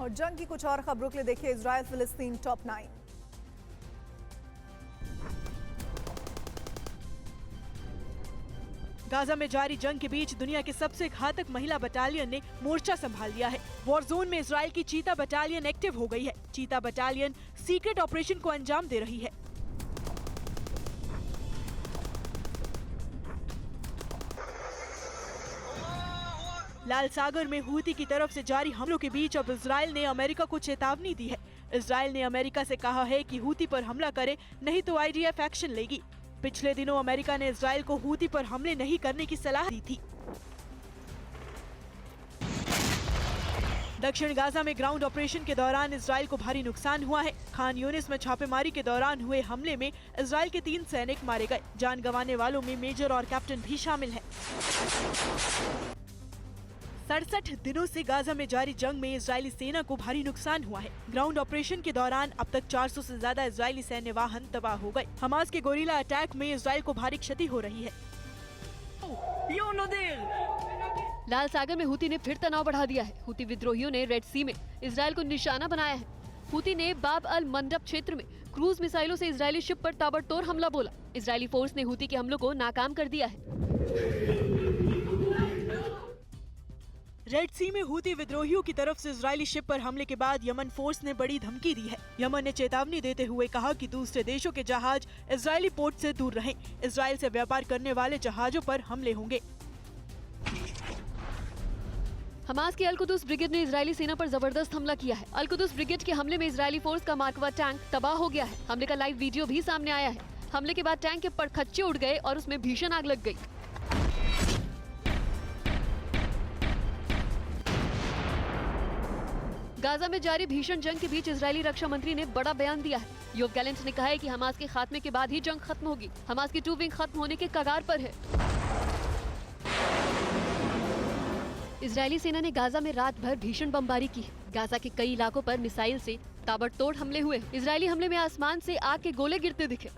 और जंग की कुछ और खबरों के लिए देखिए इजराइल फिलिस्तीन टॉप 9। गाजा में जारी जंग के बीच दुनिया के सबसे घातक महिला बटालियन ने मोर्चा संभाल लिया है। वॉर जोन में इजराइल की चीता बटालियन एक्टिव हो गई है। चीता बटालियन सीक्रेट ऑपरेशन को अंजाम दे रही है। लाल सागर में हूती की तरफ से जारी हमलों के बीच अब इजराइल ने अमेरिका को चेतावनी दी है। इजराइल ने अमेरिका से कहा है कि हूती पर हमला करे, नहीं तो IDF एक्शन लेगी। पिछले दिनों अमेरिका ने इजराइल को हूती पर हमले नहीं करने की सलाह दी थी। दक्षिण गाजा में ग्राउंड ऑपरेशन के दौरान इजराइल को भारी नुकसान हुआ है। खान यूनिस में छापेमारी के दौरान हुए हमले में इजराइल के 3 सैनिक मारे गए। जान गंवाने वालों में मेजर और कैप्टन भी शामिल है। 67 दिनों से गाजा में जारी जंग में इजरायली सेना को भारी नुकसान हुआ है। ग्राउंड ऑपरेशन के दौरान अब तक 400 से ज्यादा इजरायली सैन्य वाहन तबाह हो गए। हमास के गोरिल्ला अटैक में इजराइल को भारी क्षति हो रही है। लाल सागर में हूती ने फिर तनाव बढ़ा दिया है। हूती विद्रोहियों ने रेड सी में इजराइल को निशाना बनाया है। हूती ने बाब अल मंडब क्षेत्र में क्रूज मिसाइलों से इजरायली शिप पर ताबड़तोड़ हमला बोला। इजरायली फोर्स ने हूती के हमलों को नाकाम कर दिया है। रेड सी में हूती विद्रोहियों की तरफ से इजरायली शिप पर हमले के बाद यमन फोर्स ने बड़ी धमकी दी है। यमन ने चेतावनी देते हुए कहा कि दूसरे देशों के जहाज इजरायली पोर्ट से दूर रहें। इजरायल से व्यापार करने वाले जहाजों पर हमले होंगे। हमास की अल-कुदस ब्रिगेड ने इजरायली सेना पर जबरदस्त हमला किया है। अल-कुदस ब्रिगेड के हमले में इजरायली फोर्स का मार्क 1 टैंक तबाह हो गया है। हमले का लाइव वीडियो भी सामने आया है। हमले के बाद टैंक के पड़खच्चे उड़ गए और उसमें भीषण आग लग गई। गाजा में जारी भीषण जंग के बीच इजरायली रक्षा मंत्री ने बड़ा बयान दिया है। योव गैलेंट ने कहा है कि हमास के खात्मे के बाद ही जंग खत्म होगी। हमास की 2 विंग खत्म होने के कगार पर है। इजरायली सेना ने गाजा में रात भर भीषण बमबारी की है। गाजा के कई इलाकों पर मिसाइल से ताबड़तोड़ हमले हुए। इजरायली हमले में आसमान से आग के गोले गिरते दिखे।